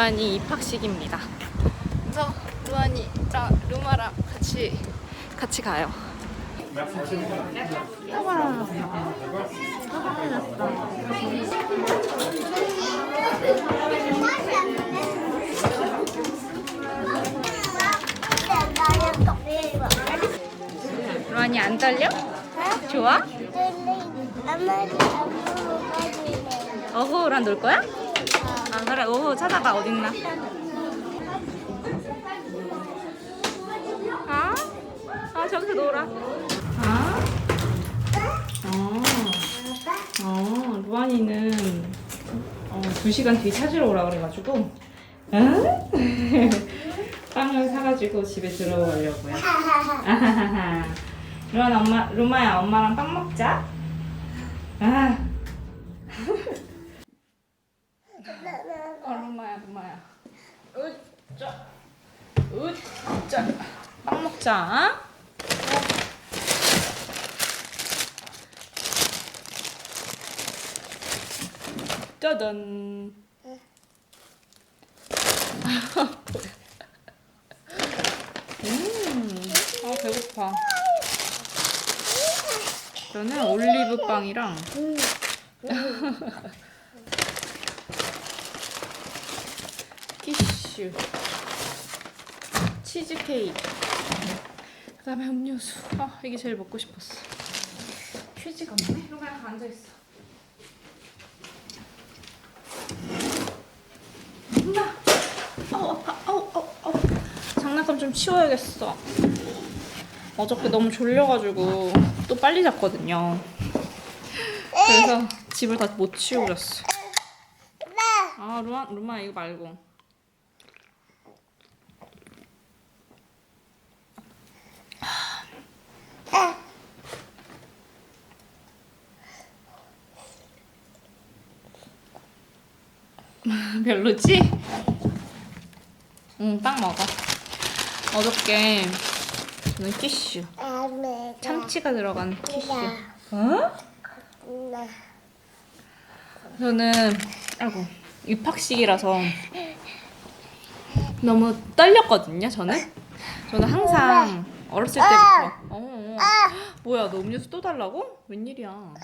루안이 입학식입니다. 그래서 루안이랑 루마랑 같이 가요. 루안이 안 떨려? 좋아? 어호랑 놀 거야? 아 그래, 어호 찾아봐. 어딨나? 저기서 놀아. 루안이는 2시간 뒤에 찾으러 오라 그래가지고 빵을 사가지고 집에 들어가려고요. 루마야, 엄마랑 빵 먹자. 루마야. 으짜. 빵 먹자. 짜잔. 배고파. 저는 올리브 빵이랑 키슈, 치즈케이크, 그 다음에 음료수. 이게 제일 먹고 싶었어. 휴지가 없네? 이거 그냥 앉아있어. 아파. 장난감 좀 치워야겠어. 어저께 너무 졸려가지고 또 빨리 잤거든요. 그래서 집을 다 못 치우렸어. 루마 이거 말고. 별로지? 빵 먹어. 어저께 저는 키슈, 참치가 들어간 키슈. 저는 입학식이라서 너무 떨렸거든요. 저는 항상 어렸을 때부터 뭐야, 너 음료수 또 달라고? 웬일이야.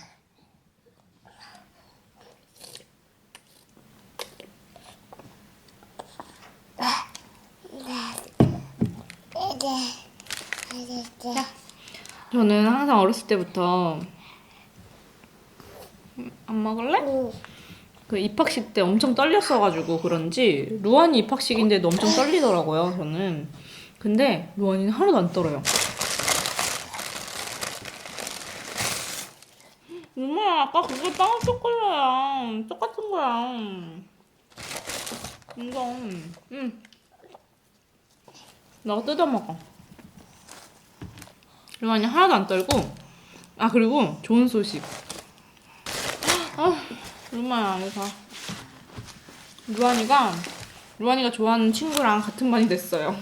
저는 항상 어렸을 때부터 안 먹을래? 그 입학식 때 엄청 떨렸어가지고 그런지 루안이 입학식인데도 엄청 떨리더라고요. 저는. 근데 루안이는 하나도 안 떨어요. 엄마, 아까 그게 빵 초콜릿이야. 똑같은 거야. 이거 너가 뜯어먹어. 루안이 하나도 안 떨고. 그리고 좋은 소식. 루마야, 이거 봐. 루안이가 좋아하는 친구랑 같은 반이 됐어요.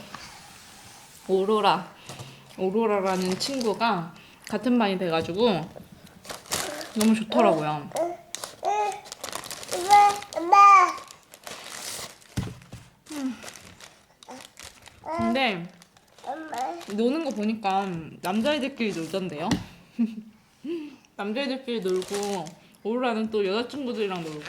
오로라라는 친구가 같은 반이 돼가지고 너무 좋더라고요. 근데 노는 거 보니까 남자애들끼리 놀던데요? 남자애들끼리 놀고 오로라는 또 여자친구들이랑 놀고.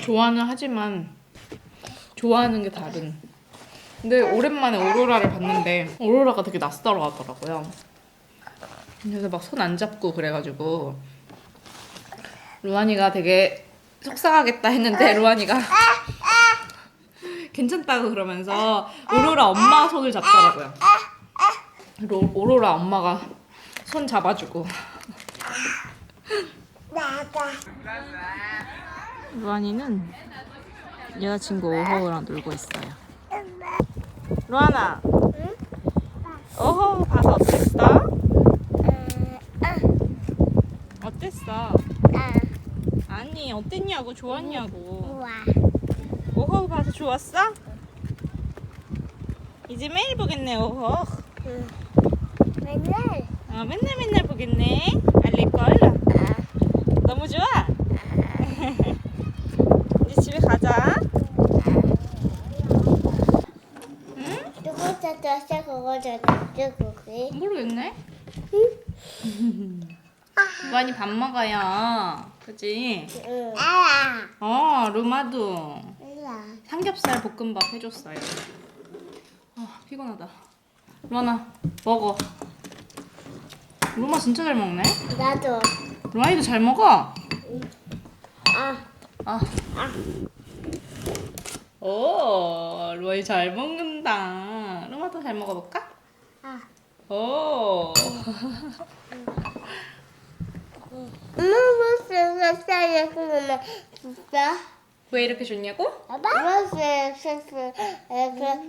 좋아는 하지만 좋아하는 게 다른. 근데 오랜만에 오로라를 봤는데 오로라가 되게 낯설어 하더라고요. 그래서 막 손 안 잡고 그래가지고 루안이가 되게 속상하겠다 했는데 루안이가 괜찮다고 그러면서 오로라 엄마 손을 잡더라고요. 오로라 엄마가 손 잡아주고. 루안이는 여자친구 오호우랑 놀고 있어요. 루안아, 응? 오호우 봐서 어땠어? 어땠어? 아니, 어땠냐고, 좋았냐고. 오호우 봐서 좋았어? 이제 매일 보겠네, 오호우. 맨날. 맨날 맨날 보겠네. 알레꼴. 너무 좋아. 이제 집에 가자. 응? 누구 줬어? 그거 줬어? 그게? 모르겠네. 루안이 밥 먹어요. 그지? 응. 알아. 루마도 알아. 삼겹살 볶음밥 해줬어요. 피곤하다. 루안아 먹어. 루마 진짜 잘 먹네. 나도. 루안이도 잘 먹어. 아. 오, 루안이 잘 먹는다. 루마도 잘 먹어볼까? 아. 오. 엄마 무슨 쌀쌀이 그러면 진짜? 왜 이렇게 줬냐고? 무슨 쌀쌀 쌀쌀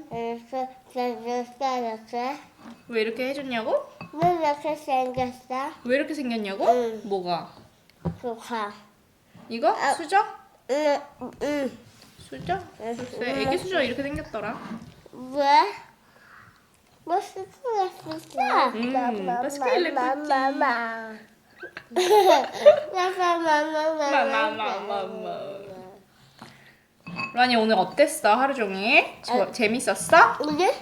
왜 이렇게 해줬냐고? 왜 이렇게 생겼어? 왜 이렇게 생겼냐고? 응. 뭐가? 그거. 이거? 수저? 응. 수저? 글쎄, 애기 수저 이렇게 생겼더라. 왜? 무슨 소리야? 바스켓 마마마. 루안이 오늘 어땠어? 하루 종일? 재밌었어? 오늘?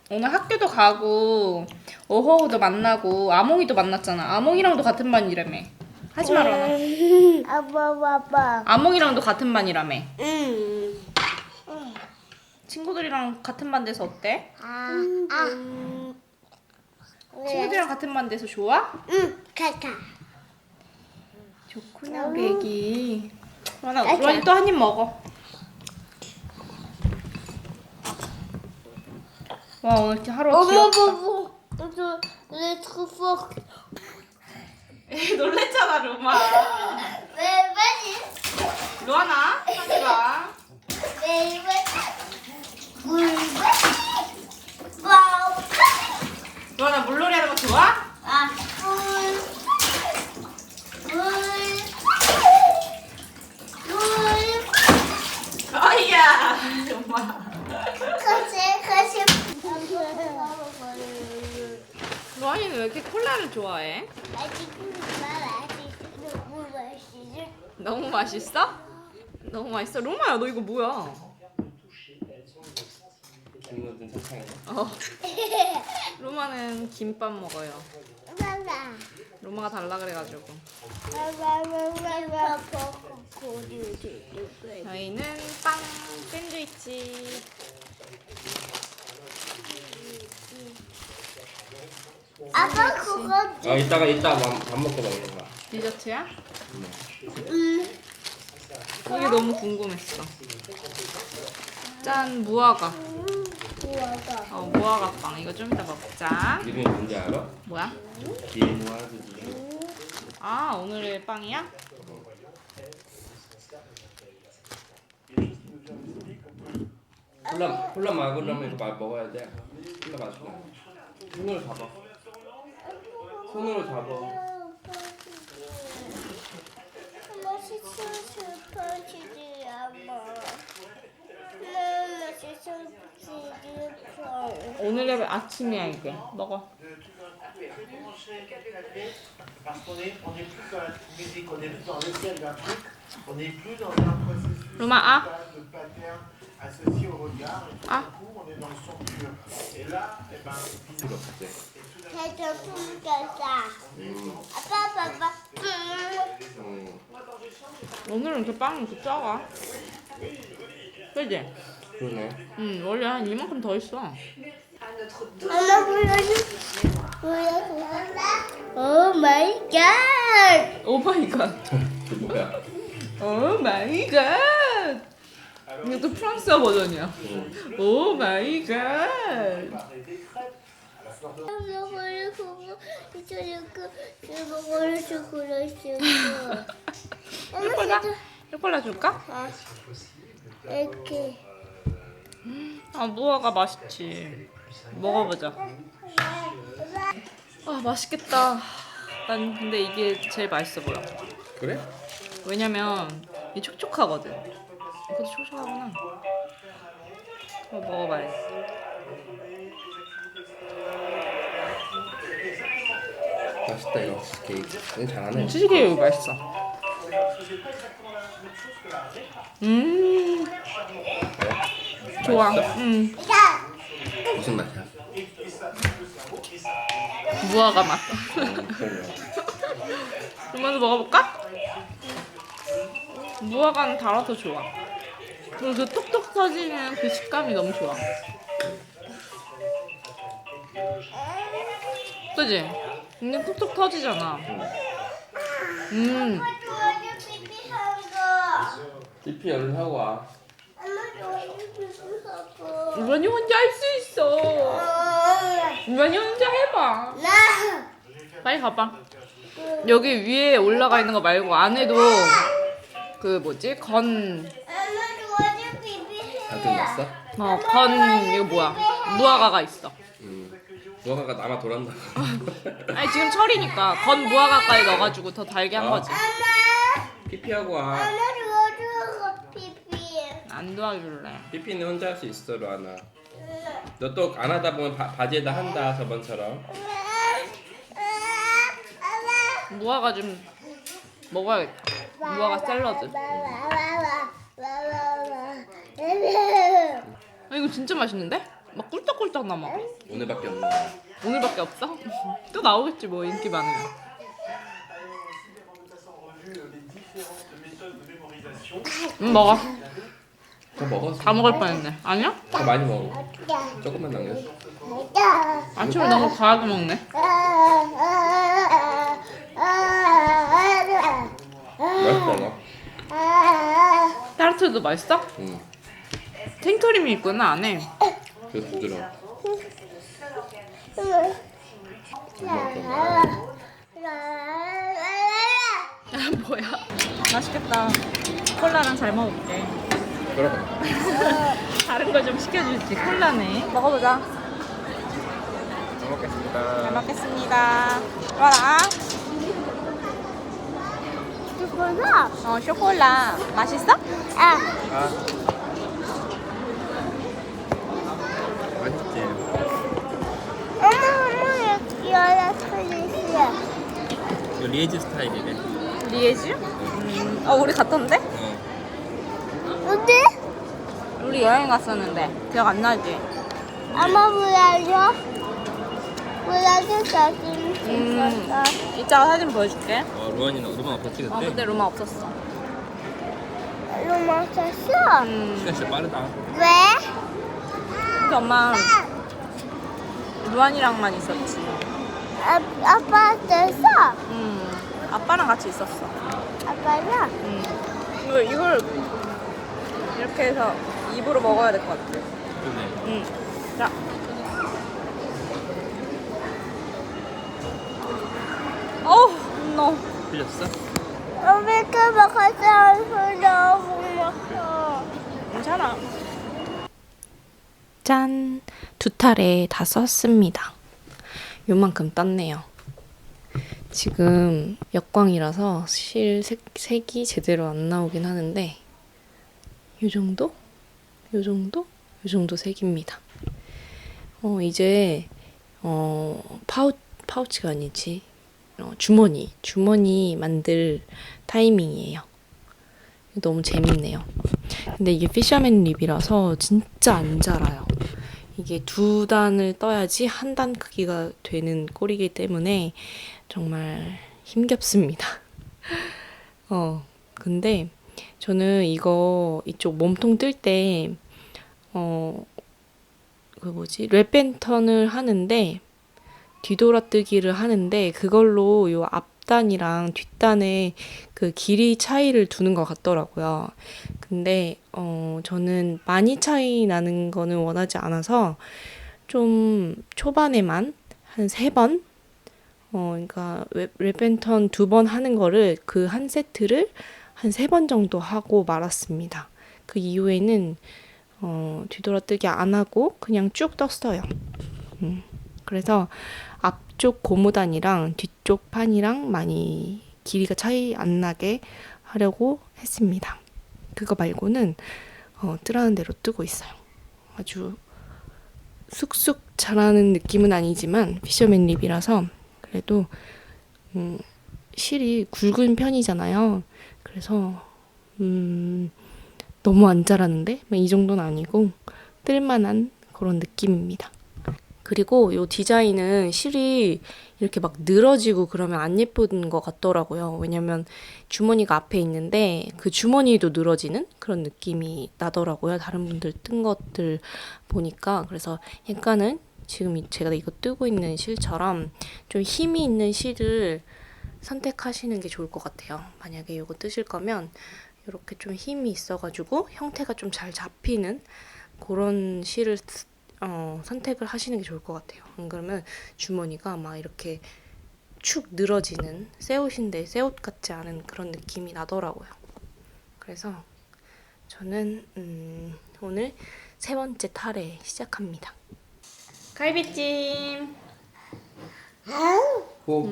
오늘 학교도 가고 어허우도 만나고 아몽이도 만났잖아. 아몽이랑도 같은 반이라며. 하지 마, 루안아. 아빠. 아몽이랑도 같은 반이라며. 응. 친구들이랑 같은 반 돼서 어때? 친구들이랑 같은 반 돼서 좋아? 응, 가자. 좋구나 우리 애기. 루안이 또 한 입 먹어. 와 오늘 이렇게 하루 엄마 귀엽다. 보고 내 트포. 놀랬잖아 루마. 왜 빨리? 루안아 하지 마. 왜 물? 와우. 루안아 물놀이 하는 거 좋아? 아, 물. 어이야 루마. 같이. 루안이는 왜 이렇게 콜라를 좋아해? 너무 맛있어? 너무 맛있어? 루마야 너 이거 뭐야? 김노든 사탕이야. 루마는 김밥 먹어요. 루마가 달라 그래가지고. 저희는 빵 샌드위치. 아빠 그거 이따가 밥 먹고 먹는 거야. 디저트야? 이게 너무 궁금했어. 짠 무화과. 무화과 빵. 이거 좀 이따 먹자. 이름이 뭔지 알아? 뭐야? 비모아드지. 오늘의 빵이야? 콜라 먹으려면 이거 먹어야 돼. 콜라 마시고. 손으로 잡아. 손으로 잡아. 오늘의 아침이야 이게. 먹어. Parce qu'on est plus dans la musique, on est plus dans l'essai d'un truc, on est plus dans un processus 루마 de pattern associé au regard, et tout d'un coup on est dans le son pur. Et là, eh ben, 이거 그때. 아빠. 오늘은 그 빵이 이렇게 작아. 그지? 그러네. 원래 한 이만큼 더 있어. 엄마 보여줘. 오 마이 갓. 오 마이 갓. 그 뭐야? 오 마이 갓. 이것도 프랑스어 버전이야. 오 마이 갓. 초콜릿 줄까? 이렇게. 무화과 맛있지. 먹어보자. 맛있겠다. 난 근데 이게 제일 맛있어 보여. 그래? 왜냐면 이게 촉촉하거든. 이것도 촉촉하구나. 먹어봐야지. 맛있다 이거 치즈케이크. 이거 잘하네. 치즈케이크 맛있어. 좋아. 무슨 맛이야? 무화과 맛. 그래요. 그러면서 먹어볼까? 무화과는 달아서 좋아. 그리고 그 톡톡 터지는 그 식감이 너무 좋아. 그지? 근데 톡톡 터지잖아. 도와줘 피피 한 거. 피피 얼른 하고 와. 엄마 도와줘 피피 한 거. 이만이 혼자 할 수 있어. 이만이 혼자 해봐. 나. 빨리 가봐. 여기 위에 올라가 있는 거 말고 안에도 그 뭐지? 엄마 도와줘 피피 다 해. 끝났어? 건 이거 뭐야? 무화과가 있어. 무화과가 남아 돌았나? 아니 지금 철이니까 건 무화과까지 넣어가지고 더 달게 한 거지. 피피하고 와. 엄마 도와줘 피피. 안 도와줄래. 피피는 혼자 할 수 있어, 로아나. 너 또 안 하다 보면 바지에다 한다, 저번처럼. 무화과 좀 먹어야겠다. 무화과 샐러드. 아, 이거 진짜 맛있는데? 막 꿀떡꿀떡 남아. 오늘밖에 없는 거야. 오늘밖에 없어? 또 나오겠지 뭐 인기 많으면. 먹어. 더 먹어. 다 먹을 뻔했네. 아니야? 더 많이 먹어. 조금만 남겼어. 아침을 너무 과하게 먹네. 맛있다, 너. 타르트도 맛있어? 응. 생크림이 있구나 안에. 그래서 부드러워. 뭐야? 맛있겠다. 콜라랑 잘 먹을게. 그럼. 다른 거 좀 시켜줄지. 콜라네. 먹어보자. 잘 먹겠습니다. 잘 먹겠습니다. 와라. 이거서. 쇼콜라. 맛있어? 아. 아. 맛있지? 엄마 여자 틀리시야. 이거 리에즈 스타일이래. 리에즈? 우리 갔던데? 어디? 우리 여행 갔었는데 기억 안 나지? 엄마 보여줘. 보여줘 사진 찍었어. 이따가 사진 보여줄게. 루아나 없어 찍었대? 근데 루마 없었어. 로마 쳤어? 시간 진짜 빠르다. 왜? 근데 엄마 루안이랑만 있었지. 아빠 쳤어? 아빠랑 같이 있었어. 아빠가? 이걸 이렇게 해서 입으로 먹어야 될 것 같아. 그래. 자. 어우, no. 틀렸어? 어미가 먹었어. 너무 먹어. 괜찮아. 짠! 2탈에 다 썼습니다. 요만큼 땄네요. 지금 역광이라서 색이 제대로 안 나오긴 하는데 요 정도? 요 정도 색입니다. 이제 파우치가 아니지. 주머니 만들 타이밍이에요. 너무 재밌네요. 근데 이게 피셔맨 립이라서 진짜 안 자라요. 이게 2단을 떠야지 1단 크기가 되는 꼴이기 때문에 정말 힘겹습니다. 근데 저는 이쪽 몸통 뜰 때 랩 밴턴을 하는데 뒤돌아뜨기를 하는데 그걸로 요 앞단이랑 뒷단의 그 길이 차이를 두는 것 같더라고요. 근데 저는 많이 차이 나는 거는 원하지 않아서 좀 초반에만 한 3번 그러니까 랩 밴턴 2번 하는 거를 그 한 세트를 한 3번 정도 하고 말았습니다. 그 이후에는 뒤돌아뜨기 안 하고 그냥 쭉 떴어요. 그래서 앞쪽 고무단이랑 뒤쪽 판이랑 많이 길이가 차이 안 나게 하려고 했습니다. 그거 말고는 뜨라는 대로 뜨고 있어요. 아주 쑥쑥 자라는 느낌은 아니지만 피셔맨 립이라서 그래도 실이 굵은 편이잖아요. 그래서 너무 안 자라는데 이 정도는 아니고 뜰만한 그런 느낌입니다. 그리고 이 디자인은 실이 이렇게 막 늘어지고 그러면 안 예쁜 것 같더라고요. 왜냐면 주머니가 앞에 있는데 그 주머니도 늘어지는 그런 느낌이 나더라고요. 다른 분들 뜬 것들 보니까. 그래서 약간은 지금 제가 이거 뜨고 있는 실처럼 좀 힘이 있는 실을 선택하시는 게 좋을 것 같아요. 만약에 이거 뜨실 거면 이렇게 좀 힘이 있어가지고 형태가 좀 잘 잡히는 그런 실을 선택을 하시는 게 좋을 것 같아요. 안 그러면 주머니가 막 이렇게 축 늘어지는 새 옷인데 새 옷 같지 않은 그런 느낌이 나더라고요. 그래서 저는 오늘 3번째 탈에 시작합니다. 갈비찜. 오.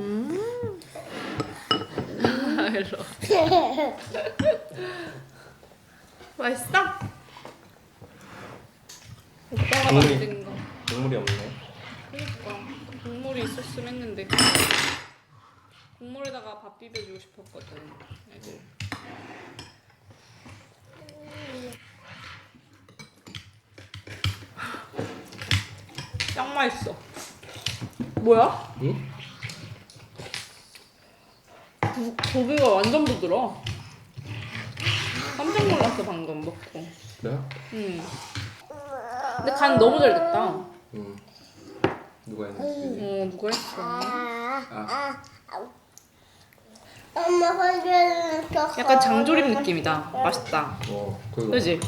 일로. 맛있어? 오빠가 만든 거. 국물이 없네. 그러니까 국물이 있었으면 했는데 국물에다가 밥 비벼주고 싶었거든. 애들. 짱 맛있어. 뭐야? 응? 고기가 완전 부드러워. 깜짝 놀랐어 방금 먹고. 내가? 응. 근데 간 너무 잘 됐다. 응. 누가 했는지. 누가 했어? 엄마 건져는 약간 장조림 느낌이다. 맛있다. 그거. 그지?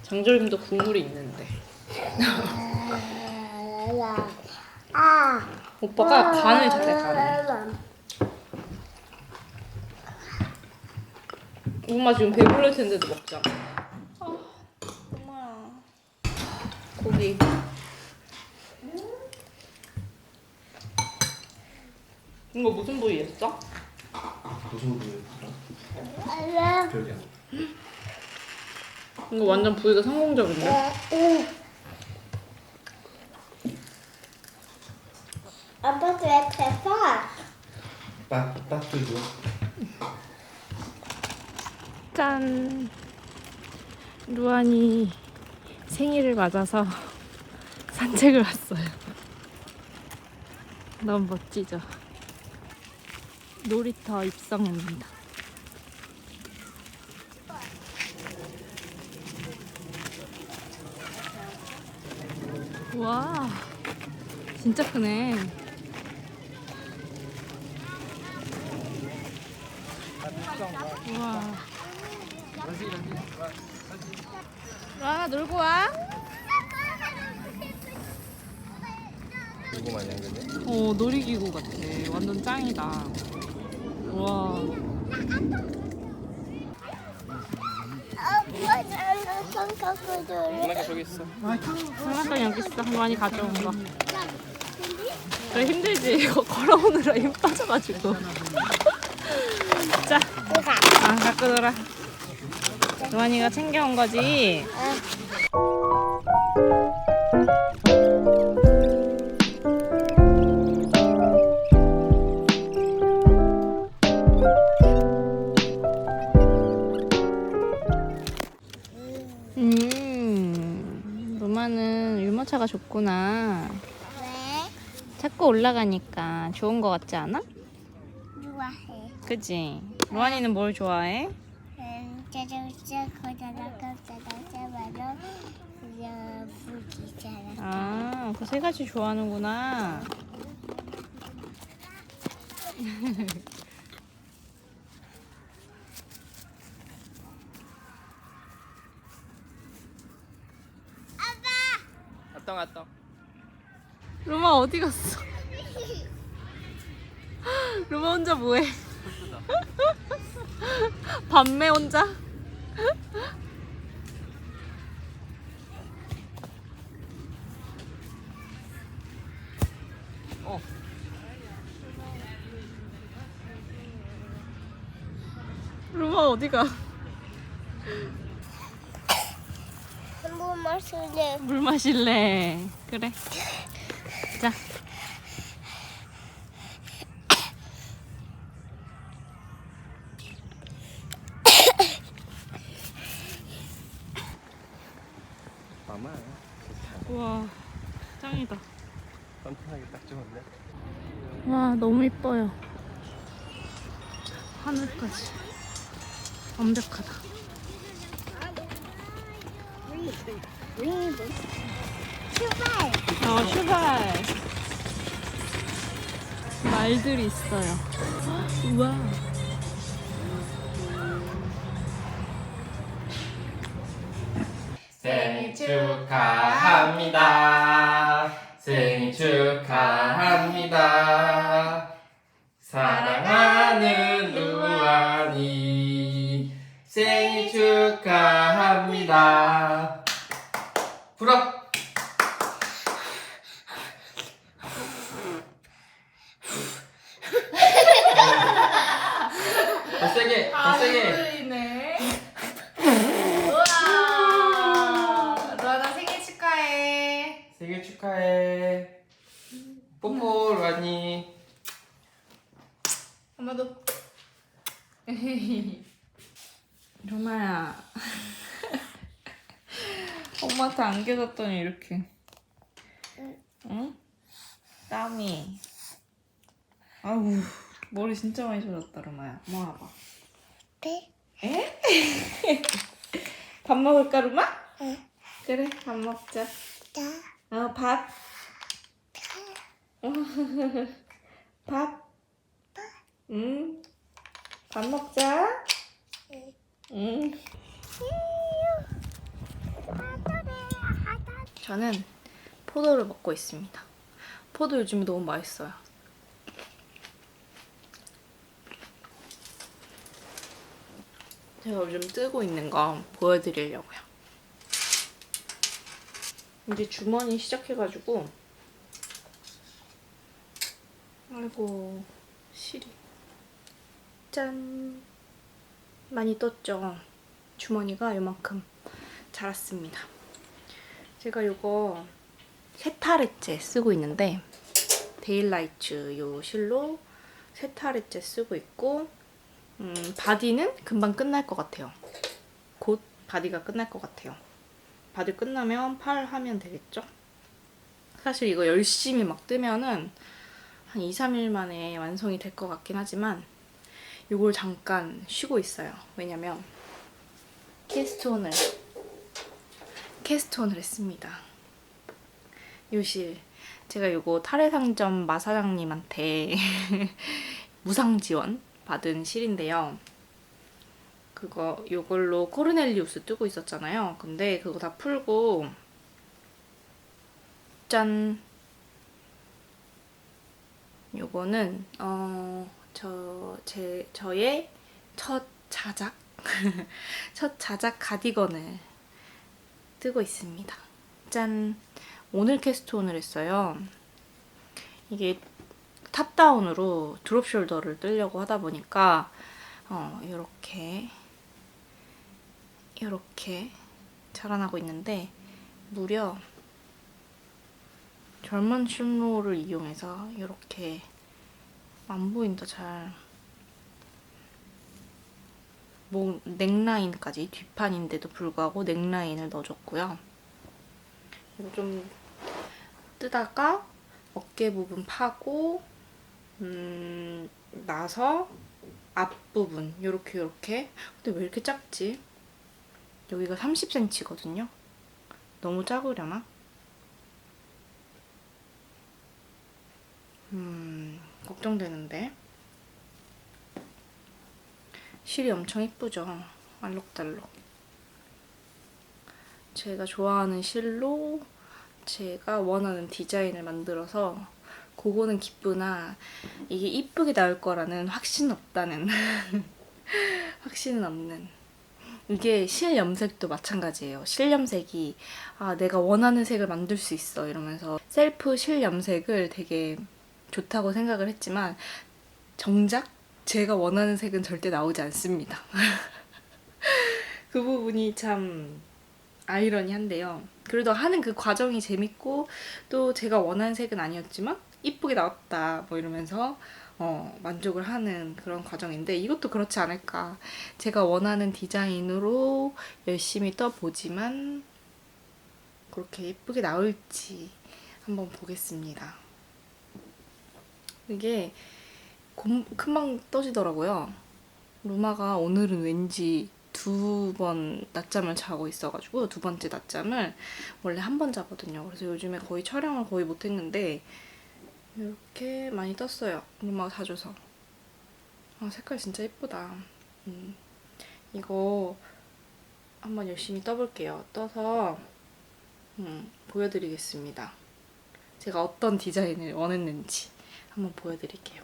장조림도 국물이 있는데. 오빠가 간을 잘해, 간을. 엄마 지금 배부를 텐데도 먹자. 엄마. 고기. 이거 무슨 부위였어? 무슨 부위였더라? 기억이 안 나. 이거 완전 부위가 성공적인데? 아빠도 왜 배파? 빡도 줘. 짠! 루안이 생일을 맞아서 산책을 왔어요. 너무 멋지죠? 놀이터 입성입니다. 와, 진짜 크네. 우와. 루안아 놀고 와. 누구 마냥 그지? 놀이기구 같아. 완전 짱이다. 와. 아빠는 손가락으로 엄마가 저기 있어. 장난감 여기 있어. 루안이 가져온 거. 그래 힘들지. 이거 걸어오느라 힘 빠져가지고. 자, 갖고 놀아. 루안이가 챙겨온 거지. 루마는 유모차가 좋구나. 왜? 자꾸 올라가니까 좋은 거 같지 않아? 좋아해. 그치? 루안이는 뭘 좋아해? 자동차 고자라가 자동차 말로 부기잖아. 아, 그 세 가지 좋아하는구나. 갔다. 루마 어디 갔어? 루마 혼자 뭐해? 밤매 혼자? 루마 어디가? 한번 마실래? 물 마실래? 그래. 자. 마마. 우와, 짱이다. 선택하기 딱 좋은데. 와, 너무 이뻐요. 하늘까지. 완벽하다. 출발! 출발! 말들이 있어요. 우와. 생일 축하합니다. 생일 축하합니다. 사랑하는 루안이 생일 축하합니다. 불어. 더 세게, 더 세게. 들리네. 우와. 루아나 생일 축하해. 생일 축하해. 뽀뽀 루안이. 엄마도. 루나야. 엄마한테 안겨줬더니 이렇게. 응? 땀이. 아우, 머리 진짜 많이 젖었다, 루나야. 엄마 와봐. 배? 에? 밥 먹을까, 루마? 응. 그래, 밥 먹자. 자, 밥. 밥. 응. 밥 먹자. 응. 저는 포도를 먹고 있습니다. 포도 요즘에 너무 맛있어요. 제가 요즘 뜨고 있는 거 보여드리려고요. 이제 주머니 시작해가지고 아이고 실이 짠 많이 떴죠. 주머니가 요만큼 자랐습니다. 제가 요거 세타레째 쓰고 있는데 데일라이츠 요 실로 세타레째 쓰고 있고 바디는 금방 끝날 것 같아요. 곧 바디가 끝날 것 같아요. 바디 끝나면 팔 하면 되겠죠? 사실 이거 열심히 막 뜨면은 한 2, 3일 만에 완성이 될 것 같긴 하지만 이걸 잠깐 쉬고 있어요. 왜냐면 캐스트온을 했습니다. 요실 제가 요거 탈해상점 마사장님한테 무상 지원 받은 실인데요. 요걸로 코르넬리우스 뜨고 있었잖아요. 근데 그거 다 풀고 짠! 요거는 저의 첫 자작 첫 자작 가디건을 뜨고 있습니다. 짠! 오늘 캐스트온을 했어요. 이게 탑다운으로 드롭 숄더를 뜨려고 하다 보니까 이렇게 자라나고 있는데 무려 젊은 실로를 이용해서 이렇게 안 보인다 잘 넥라인까지 뒷판인데도 불구하고 넥라인을 넣어줬고요. 이거 좀 뜨다가 어깨 부분 파고 나서 앞부분 요렇게 근데 왜 이렇게 작지? 여기가 30cm거든요. 너무 작으려나? 걱정되는데. 실이 엄청 이쁘죠? 알록달록. 제가 좋아하는 실로 제가 원하는 디자인을 만들어서 그거는 기쁘나 이게 이쁘게 나올 거라는 확신은 없다는 확신은 없는. 이게 실 염색도 마찬가지예요. 실 염색이 내가 원하는 색을 만들 수 있어 이러면서 셀프 실 염색을 되게 좋다고 생각을 했지만 정작 제가 원하는 색은 절대 나오지 않습니다. 그 부분이 참 아이러니한데요. 그래도 하는 그 과정이 재밌고 또 제가 원하는 색은 아니었지만 이쁘게 나왔다 뭐 이러면서 만족을 하는 그런 과정인데 이것도 그렇지 않을까. 제가 원하는 디자인으로 열심히 떠보지만 그렇게 예쁘게 나올지 한번 보겠습니다. 이게 금방 떠지더라고요. 루마가 오늘은 왠지 2번 낮잠을 자고 있어가지고 2번째 낮잠을 원래 1번 자거든요. 그래서 요즘에 거의 촬영을 거의 못했는데 이렇게 많이 떴어요. 루마가 사줘서. 아, 색깔 진짜 예쁘다. 이거 한번 열심히 떠볼게요. 떠서 보여드리겠습니다. 제가 어떤 디자인을 원했는지 한번 보여드릴게요.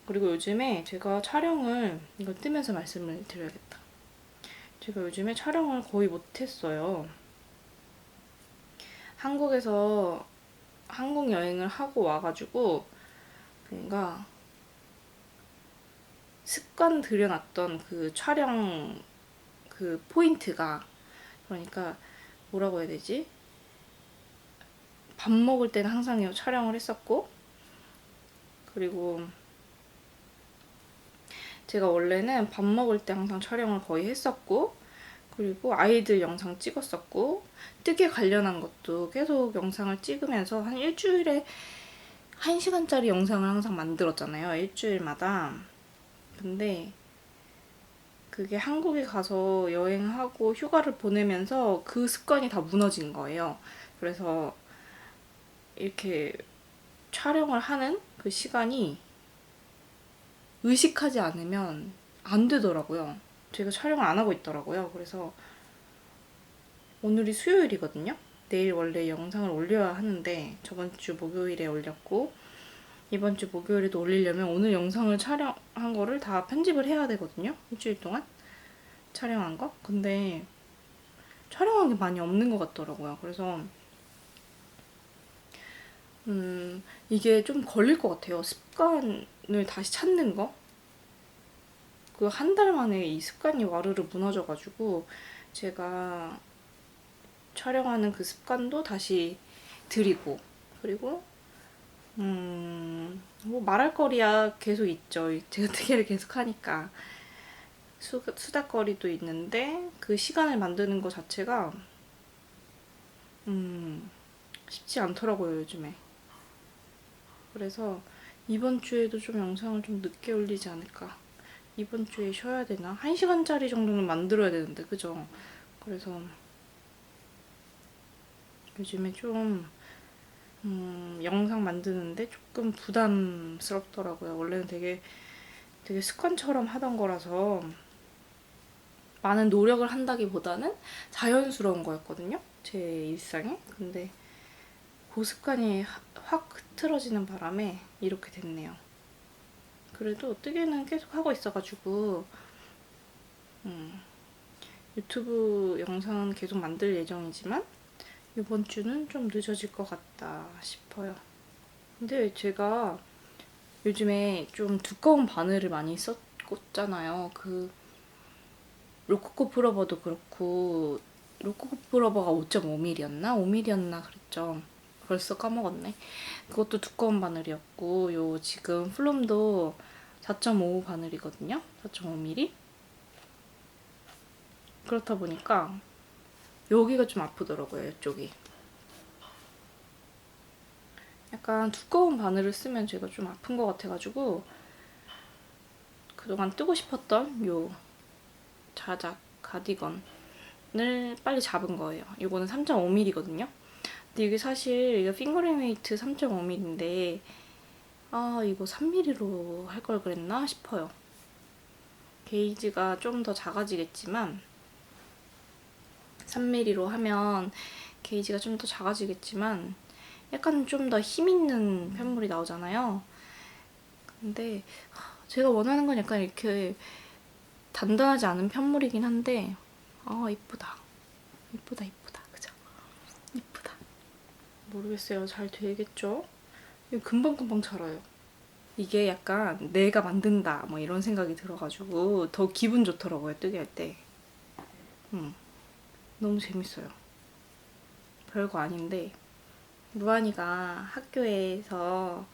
그리고 요즘에 제가 촬영을 이걸 뜨면서 말씀을 드려야겠다. 제가 요즘에 촬영을 거의 못했어요. 한국에서 한국 여행을 하고 와가지고 뭔가 습관 들여놨던 그 촬영 그 포인트가, 그러니까 뭐라고 해야 되지? 밥 먹을 때는 항상 촬영을 했었고, 그리고 제가 원래는 밥 먹을 때 항상 촬영을 거의 했었고, 그리고 아이들 영상 찍었었고, 뜨개 관련한 것도 계속 영상을 찍으면서 한 일주일에 1시간짜리 영상을 항상 만들었잖아요. 일주일마다. 근데 그게 한국에 가서 여행하고 휴가를 보내면서 그 습관이 다 무너진 거예요. 그래서 이렇게 촬영을 하는 그 시간이 의식하지 않으면 안 되더라고요. 제가 촬영을 안 하고 있더라고요. 그래서 오늘이 수요일이거든요. 내일 원래 영상을 올려야 하는데 저번 주 목요일에 올렸고, 이번 주 목요일에도 올리려면 오늘 영상을 촬영한 거를 다 편집을 해야 되거든요. 일주일 동안 촬영한 거. 근데 촬영한 게 많이 없는 것 같더라고요. 그래서 이게 좀 걸릴 것 같아요. 습관을 다시 찾는 거. 그 한 달 만에 이 습관이 와르르 무너져가지고 제가 촬영하는 그 습관도 다시 들이고, 그리고 뭐 말할 거리야 계속 있죠. 제가 특이를 계속 하니까 수다거리도 있는데 그 시간을 만드는 거 자체가 쉽지 않더라고요, 요즘에. 그래서 이번 주에도 좀 영상을 좀 늦게 올리지 않을까. 이번 주에 쉬어야 되나? 1시간짜리 정도는 만들어야 되는데, 그죠? 그래서 요즘에 좀 영상 만드는데 조금 부담스럽더라고요. 원래는 되게 습관처럼 하던 거라서 많은 노력을 한다기보다는 자연스러운 거였거든요. 제 일상에. 근데 그 습관이 확 흐트러지는 바람에 이렇게 됐네요. 그래도 뜨개는 계속 하고 있어가지고 유튜브 영상은 계속 만들 예정이지만 이번 주는 좀 늦어질 것 같다 싶어요. 근데 제가 요즘에 좀 두꺼운 바늘을 많이 썼잖아요. 그 로코코 풀러버도 그렇고, 로코코 풀러버가 5.5mm였나? 5mm였나 그랬죠. 벌써 까먹었네. 그것도 두꺼운 바늘이었고, 요 지금 플럼도 4.5 바늘이거든요. 4.5mm. 그렇다 보니까 여기가 좀 아프더라고요, 이쪽이. 약간 두꺼운 바늘을 쓰면 제가 좀 아픈 것 같아가지고 그동안 뜨고 싶었던 요 자작 가디건을 빨리 잡은 거예요. 이거는 3.5mm거든요. 근데 이게 사실 이거 핑거링웨이트 3.5mm인데 아, 이거 3mm로 할 걸 그랬나 싶어요. 게이지가 좀 더 작아지겠지만 3mm로 하면 게이지가 좀 더 작아지겠지만 약간 좀 더 힘있는 편물이 나오잖아요. 근데 제가 원하는 건 약간 이렇게 단단하지 않은 편물이긴 한데 아, 이쁘다. 이쁘다. 그죠? 이쁘다. 모르겠어요. 잘 되겠죠? 이거 금방금방 자라요. 이게 약간 내가 만든다 뭐 이런 생각이 들어가지고 더 기분 좋더라고요, 뜨개 할 때. 너무 재밌어요. 별거 아닌데 루안이가 학교에서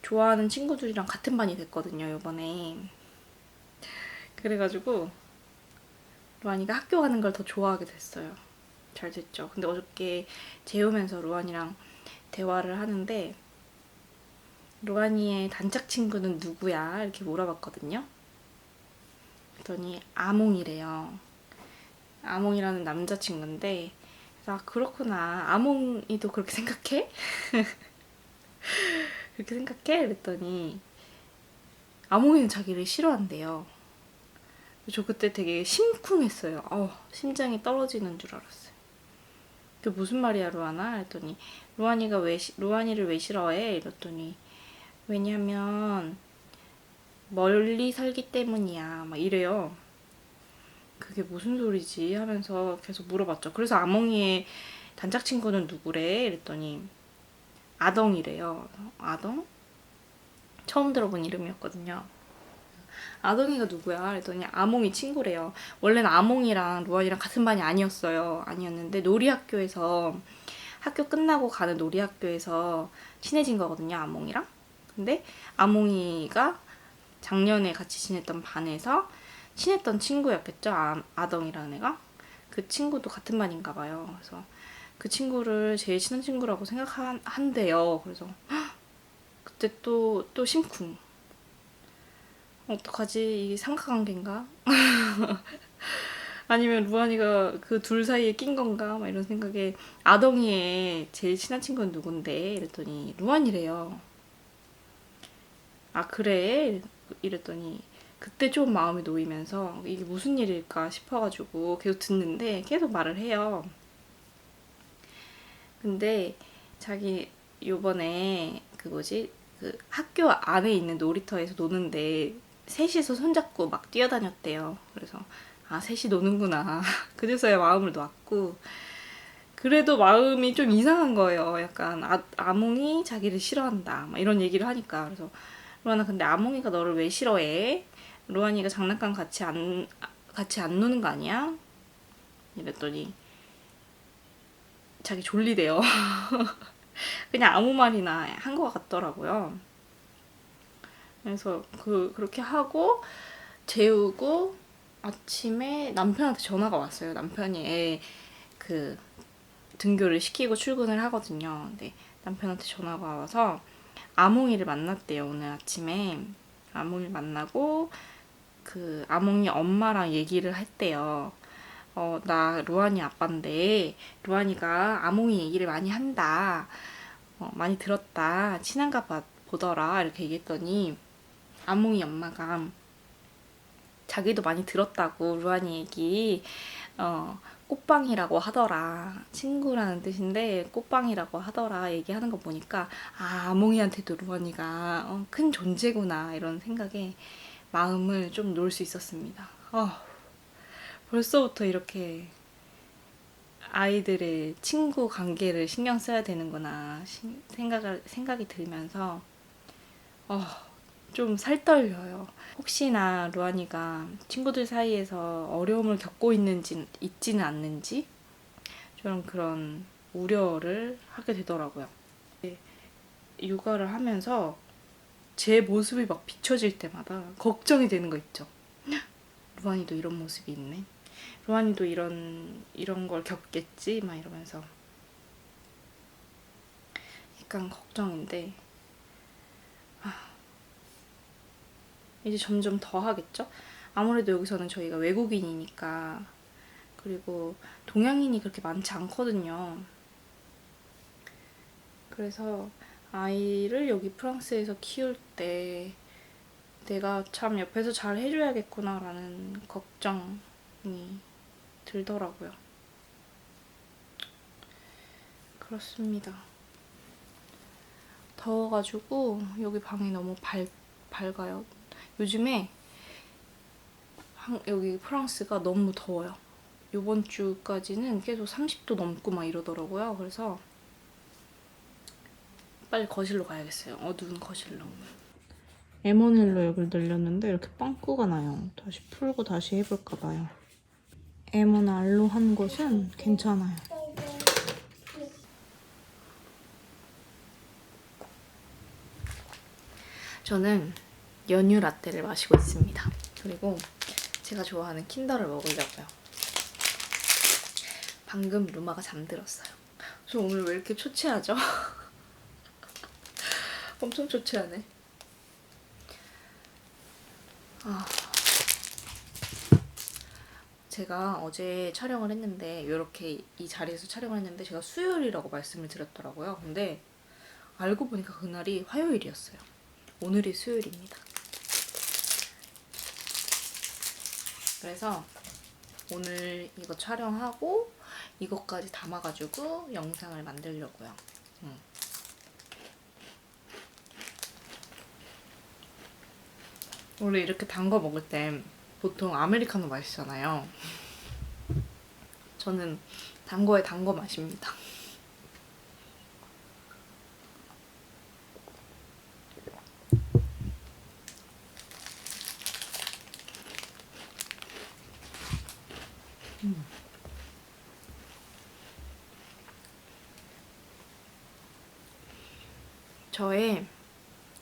좋아하는 친구들이랑 같은 반이 됐거든요, 이번에. 그래가지고 루안이가 학교 가는 걸 더 좋아하게 됐어요. 잘 됐죠. 근데 어저께 재우면서 루안이랑 대화를 하는데 루안이의 단짝 친구는 누구야? 이렇게 물어봤거든요. 그랬더니 아몽이래요. 아몽이라는 남자친구인데 아 그렇구나. 아몽이도 그렇게 생각해? 그렇게 생각해? 그랬더니 아몽이는 자기를 싫어한대요. 저 그때 되게 심쿵했어요. 심장이 떨어지는 줄 알았어요. 그게 무슨 말이야 루안아? 그랬더니 루안이를 왜 싫어해? 이랬더니 왜냐면 멀리 살기 때문이야 막 이래요. 그게 무슨 소리지 하면서 계속 물어봤죠. 그래서 아몽이의 단짝 친구는 누구래? 이랬더니 아덩이래요. 아덩? 처음 들어본 이름이었거든요. 아덩이가 누구야? 그랬더니 아몽이 친구래요. 원래는 아몽이랑 루안이랑 같은 반이 아니었는데 놀이학교에서 학교 끝나고 가는 놀이학교에서 친해진 거거든요. 아몽이랑. 근데 아몽이가 작년에 같이 지냈던 반에서 친했던 친구였겠죠. 아덩이라는 애가. 그 친구도 같은 반인가 봐요. 그래서 그 친구를 제일 친한 친구라고 생각한대요. 그래서 그때 또 심쿵. 어떡하지? 이게 삼각관계인가? 아니면 루안이가 그 둘 사이에 낀 건가? 막 이런 생각에 아덩이의 제일 친한 친구는 누군데? 이랬더니 루안이래요. 아 그래? 이랬더니 그때 좀 마음이 놓이면서 이게 무슨 일일까 싶어가지고 계속 듣는데 계속 말을 해요. 근데 자기 요번에 그 학교 안에 있는 놀이터에서 노는데 셋이서 손잡고 막 뛰어다녔대요. 그래서 아 셋이 노는구나. 그제서야 마음을 놓았고 그래도 마음이 좀 이상한 거예요. 약간 아몽이 자기를 싫어한다 막 이런 얘기를 하니까. 그래서 루안아 근데 아몽이가 너를 왜 싫어해? 루안이가 장난감 같이 안 노는 거 아니야? 이랬더니 자기 졸리대요. 그냥 아무 말이나 한 것 같더라고요. 그래서 그렇게 하고 재우고 아침에 남편한테 전화가 왔어요. 남편이 애 등교를 시키고 출근을 하거든요. 근데 남편한테 전화가 와서 아몽이를 만났대요. 오늘 아침에 아몽이를 만나고 아몽이 엄마랑 얘기를 했대요. 나 루안이 아빠인데 루안이가 아몽이 얘기를 많이 한다. 많이 들었다. 친한가 보더라. 이렇게 얘기했더니 아몽이 엄마가 자기도 많이 들었다고 루안이 얘기 꽃빵이라고 하더라. 친구라는 뜻인데 꽃빵이라고 하더라. 얘기하는 거 보니까 아몽이한테도 루안이가 큰 존재구나 이런 생각에 마음을 좀 놓을 수 있었습니다. 벌써부터 이렇게 아이들의 친구 관계를 신경 써야 되는구나 생각이 들면서 좀 살떨려요. 혹시나 루안이가 친구들 사이에서 어려움을 겪고 있지는 않는지 저는 그런 우려를 하게 되더라고요. 육아를 하면서 제 모습이 막 비춰질 때마다 걱정이 되는 거 있죠. 루안이도 이런 모습이 있네. 루안이도 이런 걸 겪겠지? 막 이러면서 약간 걱정인데 이제 점점 더 하겠죠? 아무래도 여기서는 저희가 외국인이니까 그리고 동양인이 그렇게 많지 않거든요. 그래서 아이를 여기 프랑스에서 키울 때 내가 참 옆에서 잘 해줘야겠구나라는 걱정이 들더라고요. 그렇습니다. 더워가지고 여기 방이 너무 밝아요. 요즘에 여기 프랑스가 너무 더워요. 이번 주까지는 계속 30도 넘고 막 이러더라고요. 그래서 빨리 거실로 가야겠어요. 어두운 거실로. 에모넬로 여기를 늘렸는데 이렇게 빵꾸가 나요. 다시 풀고 다시 해볼까 봐요. 에모날로 한 곳은 괜찮아요. 저는 연유 라떼를 마시고 있습니다. 그리고 제가 좋아하는 킨더를 먹으려고요. 방금 루마가 잠들었어요. 저 오늘 왜 이렇게 초췌하죠? 엄청 초췌하네. 제가 어제 촬영을 했는데 이렇게 이 자리에서 촬영을 했는데 제가 수요일이라고 말씀을 드렸더라고요. 근데 알고 보니까 그날이 화요일이었어요. 오늘이 수요일입니다. 그래서 오늘 이거 촬영하고 이것까지 담아가지고 영상을 만들려고요. 원래 이렇게 단 거 먹을 때 보통 아메리카노 마시잖아요. 저는 단 거에 단 거 마십니다. 저의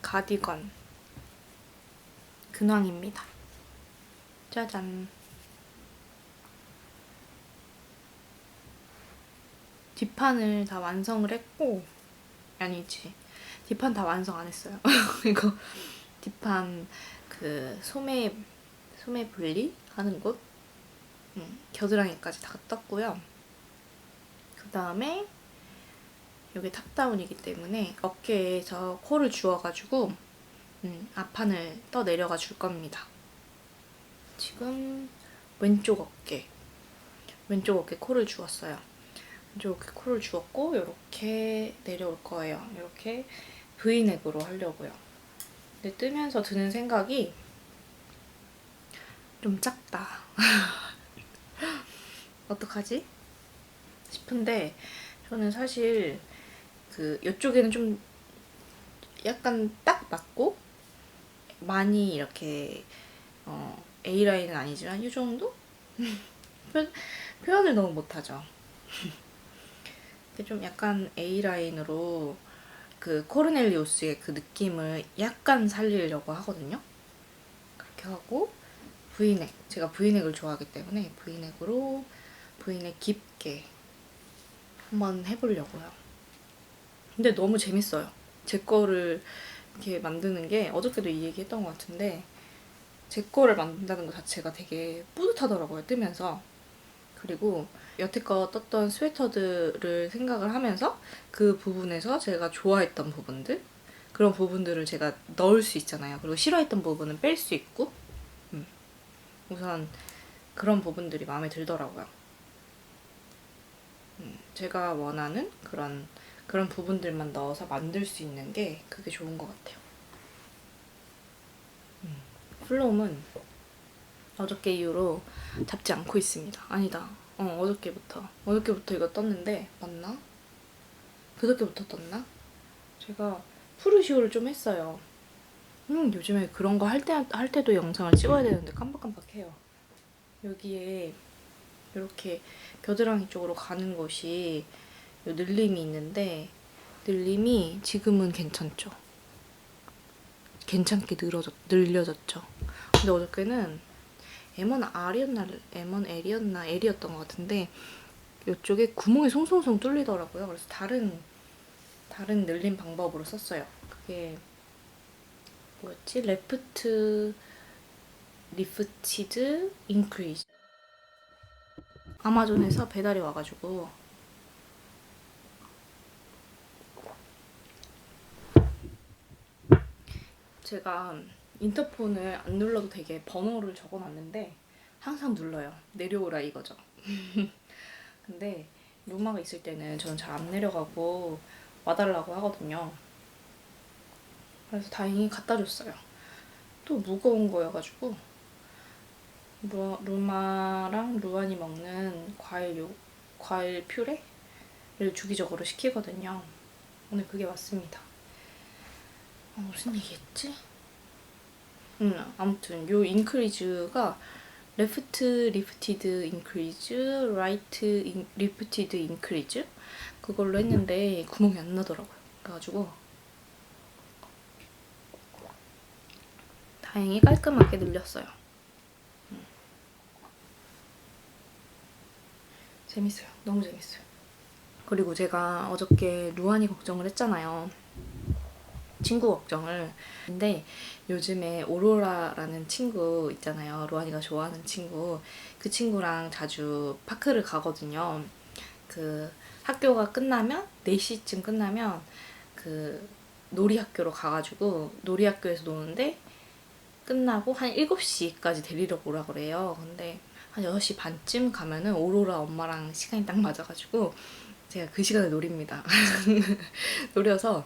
가디건 근황입니다. 짜잔. 뒷판을 다 완성을 했고, 아니지, 뒷판 다 완성 안 했어요. 이거 뒷판 그 소매 분리 하는 곳, 겨드랑이까지 다 떴고요. 그 다음에 여기 탑다운이기 때문에 어깨에서 코를 주워가지고 앞판을 떠 내려가 줄 겁니다. 지금 왼쪽 어깨 코를 주웠어요. 왼쪽 어깨 코를 주웠고 이렇게 내려올 거예요. 이렇게 V넥으로 하려고요. 근데 뜨면서 드는 생각이 좀 작다. 어떡하지? 싶은데 저는 사실 그 이쪽에는 좀 약간 딱 맞고 많이 이렇게 A라인은 아니지만 이 정도? 표현을 너무 못하죠. 좀 약간 A라인으로 그 코르넬리우스의 그 느낌을 약간 살리려고 하거든요. 그렇게 하고 V넥, 제가 V넥을 좋아하기 때문에 V넥으로 V넥 깊게 한번 해보려고요. 근데 너무 재밌어요. 제 거를 이렇게 만드는 게 어저께도 이 얘기 했던 것 같은데 제 거를 만든다는 것 자체가 되게 뿌듯하더라고요. 뜨면서. 그리고 여태껏 떴던 스웨터들을 생각을 하면서 그 부분에서 제가 좋아했던 부분들, 그런 부분들을 제가 넣을 수 있잖아요. 그리고 싫어했던 부분은 뺄 수 있고 우선 그런 부분들이 마음에 들더라고요. 제가 원하는 그런 부분들만 넣어서 만들 수 있는 게 그게 좋은 것 같아요. 플롬은 어저께 이후로 잡지 않고 있습니다. 아니다. 어저께부터 이거 떴는데 맞나? 그저께부터 떴나? 제가 푸르시오를 좀 했어요. 요즘에 그런 거 할 때도 영상을 찍어야 되는데 깜빡깜빡해요. 여기에 이렇게 겨드랑이 쪽으로 가는 곳이 늘림이 있는데 늘림이 지금은 괜찮죠. 괜찮게 늘려졌죠. 근데 어저께는 M1R이었나 L이었던 것 같은데 이쪽에 구멍이 송송송 뚫리더라고요. 그래서 다른 늘림 방법으로 썼어요. 그게 뭐였지? 레프트 리프티드 인크리즈. 아마존에서 배달이 와가지고 제가 인터폰을 안 눌러도 되게 번호를 적어놨는데 항상 눌러요. 내려오라 이거죠. 근데 루마가 있을 때는 저는 잘 안 내려가고 와달라고 하거든요. 그래서 다행히 갖다 줬어요. 또 무거운 거여가지고 루마랑 루안이 먹는 과일 퓨레를 주기적으로 시키거든요. 오늘 그게 왔습니다. 무슨 얘기했지? 아무튼 요 인크리즈가 레프트 리프티드 인크리즈, 라이트 리프티드 인크리즈 그걸로 했는데 구멍이 안 나더라고요. 그래가지고 다행히 깔끔하게 늘렸어요. 재밌어요. 너무 재밌어요. 그리고 제가 어저께 루안이 걱정을 했잖아요. 친구 걱정을. 근데 요즘에 오로라라는 친구 있잖아요. 루안이가 좋아하는 친구. 그 친구랑 자주 파크를 가거든요. 그 학교가 끝나면 4시쯤 끝나면 그 놀이학교로 가가지고 놀이학교에서 노는데 끝나고 한 7시까지 데리러 오라 그래요. 근데 한 6시 반쯤 가면은 오로라 엄마랑 시간이 딱 맞아가지고 제가 그 시간에 노립니다. 노려서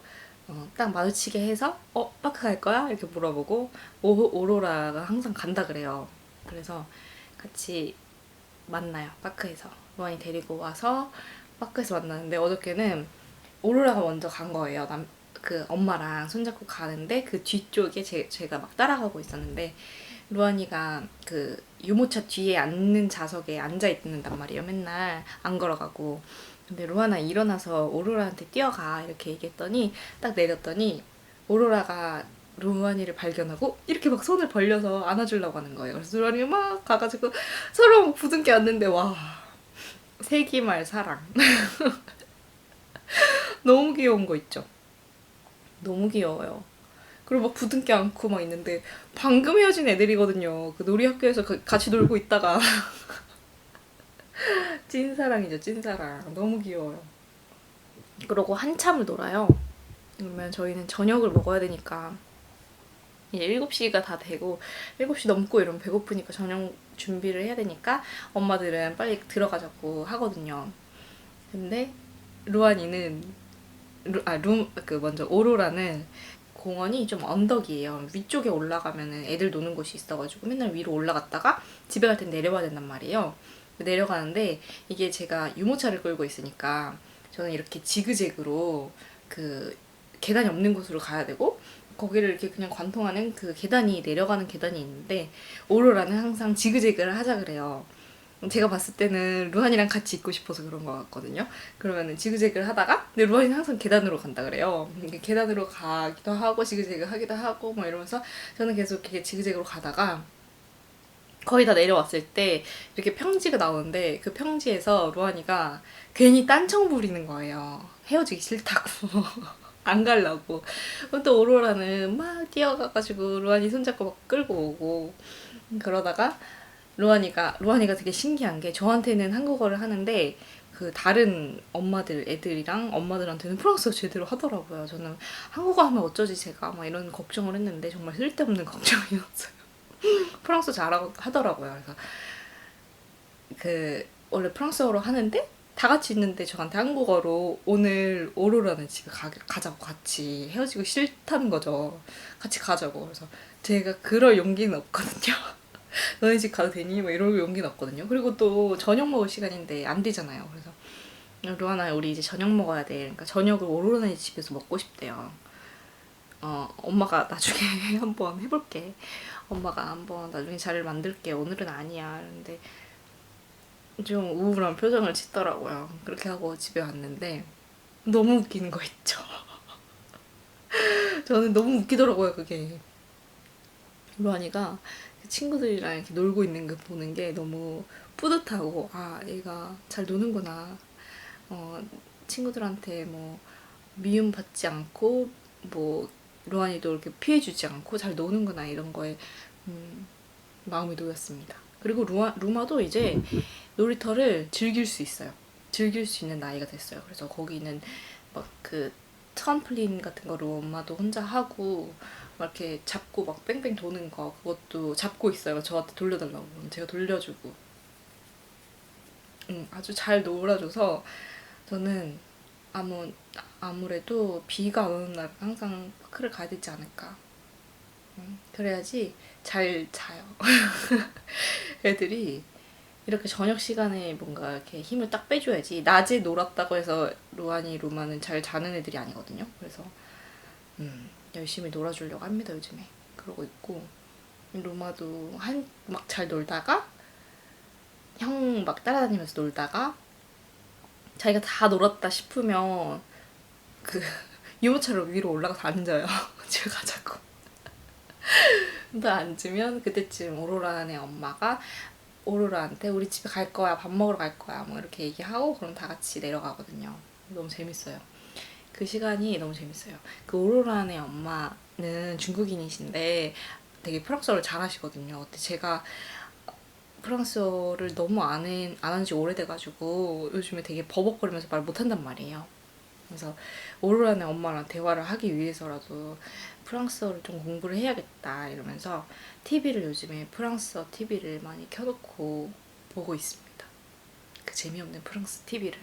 딱 마주치게 해서 파크 갈 거야? 이렇게 물어보고 오로라가 항상 간다 그래요. 그래서 같이 만나요. 파크에서. 루안이 데리고 와서 파크에서 만나는데 어저께는 오로라가 먼저 간 거예요. 그 엄마랑 손잡고 가는데 그 뒤쪽에 제가 막 따라가고 있었는데 루안이가 그 유모차 뒤에 앉는 좌석에 앉아 있는단 말이에요. 맨날 안 걸어가고. 근데 루안아 일어나서 오로라한테 뛰어가 이렇게 얘기했더니 딱 내렸더니 오로라가 루안이를 발견하고 이렇게 막 손을 벌려서 안아주려고 하는 거예요. 그래서 루안이가 막 가가지고 서로 부둥켜 안는데 와 세기말 사랑. 너무 귀여운 거 있죠. 너무 귀여워요. 그리고 막 부둥켜 안고 막 있는데 방금 헤어진 애들이거든요. 그 놀이학교에서 같이 놀고 있다가 찐사랑이죠. 찐사랑. 너무 귀여워요. 그러고 한참을 놀아요. 그러면 저희는 저녁을 먹어야 되니까 이제 7시가 다 되고 7시 넘고 이러면 배고프니까 저녁 준비를 해야 되니까 엄마들은 빨리 들어가자고 하거든요. 근데 루안이는 먼저 오로라는 공원이 좀 언덕이에요. 위쪽에 올라가면은 애들 노는 곳이 있어가지고 맨날 위로 올라갔다가 집에 갈 땐 내려와야 된단 말이에요. 내려가는데 이게 제가 유모차를 끌고 있으니까 저는 이렇게 지그재그로 그 계단이 없는 곳으로 가야 되고 거기를 이렇게 그냥 관통하는 그 계단이 내려가는 계단이 있는데 오로라는 항상 지그재그를 하자 그래요. 제가 봤을 때는 루안이랑 같이 있고 싶어서 그런 것 같거든요. 그러면은 지그재그를 하다가 근데 루안이는 항상 계단으로 간다 그래요. 계단으로 가기도 하고 지그재그 하기도 하고 막 이러면서 저는 계속 이렇게 지그재그로 가다가 거의 다 내려왔을 때 이렇게 평지가 나오는데 그 평지에서 루안이가 괜히 딴청 부리는 거예요. 헤어지기 싫다고. 안 가려고. 또 오로라는 막 뛰어가가지고 루안이 손잡고 막 끌고 오고 그러다가 루안이가 되게 신기한 게 저한테는 한국어를 하는데 그 다른 애들이랑 엄마들한테는 프랑스어 제대로 하더라고요. 저는 한국어 하면 어쩌지 제가 막 이런 걱정을 했는데 정말 쓸데없는 걱정이었어요. 프랑스어 잘하고 하더라고요. 그래서 그 원래 프랑스어로 하는데 다 같이 있는데 저한테 한국어로 오늘 오로라는 집에 가자고 같이 헤어지고 싫다는 거죠. 같이 가자고. 그래서 제가 그럴 용기는 없거든요. 너네 집 가도 되니? 뭐 이럴 용기는 없거든요. 그리고 또 저녁 먹을 시간인데 안 되잖아요. 그래서 루안아 우리 이제 저녁 먹어야 돼. 그러니까 저녁을 오로라네 집에서 먹고 싶대요. 엄마가 나중에 한번 해볼게. 엄마가 한번 나중에 자리를 만들게. 오늘은 아니야. 그런데 좀 우울한 표정을 짓더라고요. 그렇게 하고 집에 왔는데 너무 웃기는 거 있죠. 저는 너무 웃기더라고요. 그게. 루안이가 친구들이랑 이렇게 놀고 있는 거 보는 게 너무 뿌듯하고 아 얘가 잘 노는구나. 친구들한테 뭐 미움 받지 않고 뭐 루안이도 이렇게 피해주지 않고 잘 노는구나 이런 거에 마음이 놓였습니다. 그리고 루마도 이제 놀이터를 즐길 수 있어요. 즐길 수 있는 나이가 됐어요. 그래서 거기는 막 그 트램플린 같은 거로 엄마도 혼자 하고 막 이렇게 잡고 막 뺑뺑 도는 거 그것도 잡고 있어요. 저한테 돌려달라고 그러면 제가 돌려주고 아주 잘 놀아줘서 저는 아무래도 비가 오는 날 항상 파크를 가야 되지 않을까. 그래야지 잘 자요. 애들이 이렇게 저녁 시간에 뭔가 이렇게 힘을 딱 빼줘야지. 낮에 놀았다고 해서 루마는 잘 자는 애들이 아니거든요. 그래서 열심히 놀아주려고 합니다 요즘에. 그러고 있고 루마도 막 잘 놀다가 형 막 따라다니면서 놀다가 자기가 다 놀았다 싶으면 그 유모차로 위로 올라가서 앉아요. 집에 가자고. 또 앉으면 그때쯤 오로라네 엄마가 오로라한테 우리 집에 갈 거야, 밥 먹으러 갈 거야, 뭐 이렇게 얘기하고 그럼 다 같이 내려가거든요. 너무 재밌어요. 그 시간이 너무 재밌어요. 그 오로라네 엄마는 중국인이신데 되게 프랑스어를 잘하시거든요. 근데 제가 프랑스어를 너무 안 한 지 오래돼가지고 요즘에 되게 버벅거리면서 말 못한단 말이에요. 그래서 오로라네 엄마랑 대화를 하기 위해서라도 프랑스어를 좀 공부를 해야겠다 이러면서 TV를 요즘에 프랑스어 TV를 많이 켜놓고 보고 있습니다. 그 재미없는 프랑스 TV를.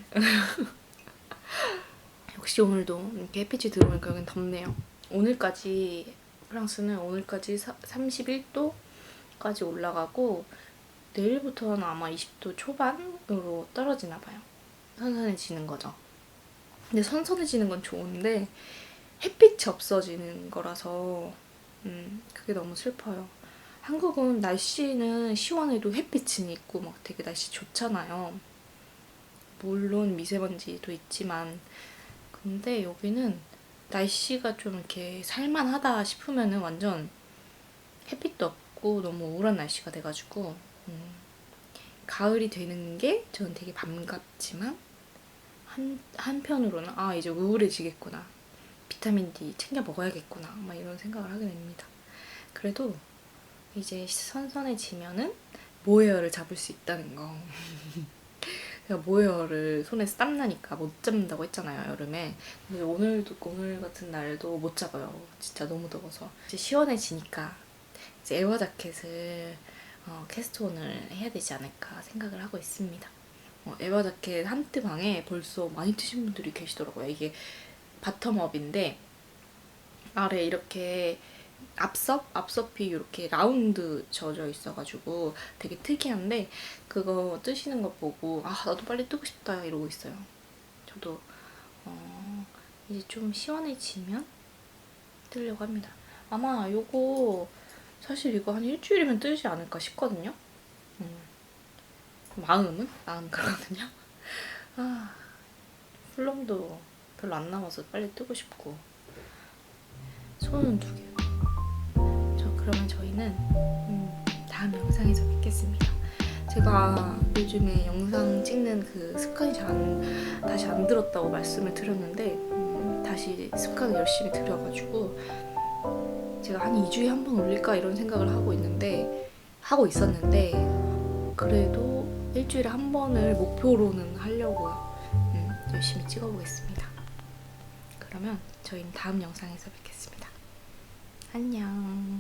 역시 오늘도 이렇게 햇빛이 들어오니까 여긴 덥네요. 오늘까지 프랑스는 오늘까지 31도까지 올라가고 내일부터는 아마 20도 초반으로 떨어지나 봐요. 선선해지는 거죠. 근데 선선해지는 건 좋은데 햇빛이 없어지는 거라서 그게 너무 슬퍼요. 한국은 날씨는 시원해도 햇빛은 있고 막 되게 날씨 좋잖아요. 물론 미세먼지도 있지만 근데 여기는 날씨가 좀 이렇게 살만하다 싶으면은 완전 햇빛도 없고 너무 우울한 날씨가 돼가지고 가을이 되는 게 저는 되게 반갑지만 한편으로는 아 이제 우울해지겠구나, 비타민 D 챙겨 먹어야겠구나 막 이런 생각을 하게 됩니다. 그래도 이제 선선해지면은 모헤어를 잡을 수 있다는 거. 제가 모헤어를 손에서 땀 나니까 못 잡는다고 했잖아요, 여름에. 근데 오늘 같은 날도 못 잡아요. 진짜 너무 더워서. 이제 시원해지니까 이제 에어 자켓을 캐스트온을 해야 되지 않을까 생각을 하고 있습니다. 에어 자켓 한 뜨방에 벌써 많이 트신 분들이 계시더라고요. 이게 바텀업인데 아래 이렇게 앞섭이 이렇게 라운드 져져 있어가지고 되게 특이한데 그거 뜨시는 거 보고 아 나도 빨리 뜨고 싶다 이러고 있어요. 저도 이제 좀 시원해지면 뜨려고 합니다. 아마 요거 사실 이거 한 일주일이면 뜨지 않을까 싶거든요. 마음은 그러거든요. 아 플럼도 별로 안 남아서 빨리 뜨고 싶고 손은 2개. 그러면 저희는 다음 영상에서 뵙겠습니다. 제가 요즘에 영상 찍는 그 습관이 다시 안 들었다고 말씀을 드렸는데 다시 습관을 열심히 들여가지고 제가 한 2주에 한 번 올릴까 이런 생각을 하고 있었는데 그래도 일주일에 한 번을 목표로는 하려고요. 열심히 찍어보겠습니다. 그러면 저희는 다음 영상에서 뵙겠습니다. 안녕.